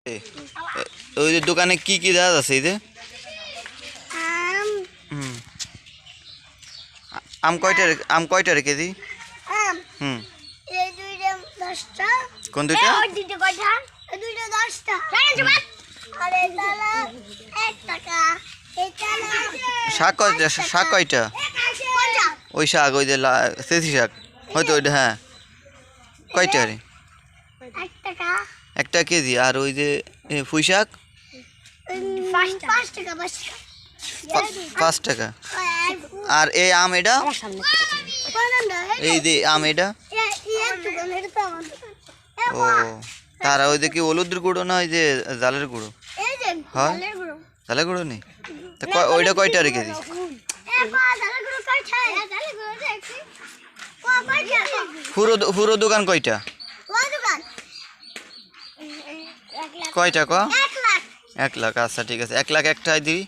ওই যে দোকানে কি কি দাঁত আছে এই যে আম কয়টা রে কেজি? কোন দুইটা? শাক কয়টা? ওই শাক ওই যে সেচি শাক হয়তো ওইটা, হ্যাঁ কয়টা রে? একটা কেজি। আর ওই যে পুঁই শাক 5 টাকা। আর এই আম এটা, এই যে আম এটা, ও তারা ওই যে কি হলুদের গুঁড়ো না ওই যে জালের গুঁড়ো? হ্যাঁ জালের গুঁড়ো নেই তা ওইটা কয়টা রে কেজি? পুরো দোকান কয়টা? কয়টা? 1 লাখ। আচ্ছা ঠিক আছে, 1 লাখ একটাই দিবি।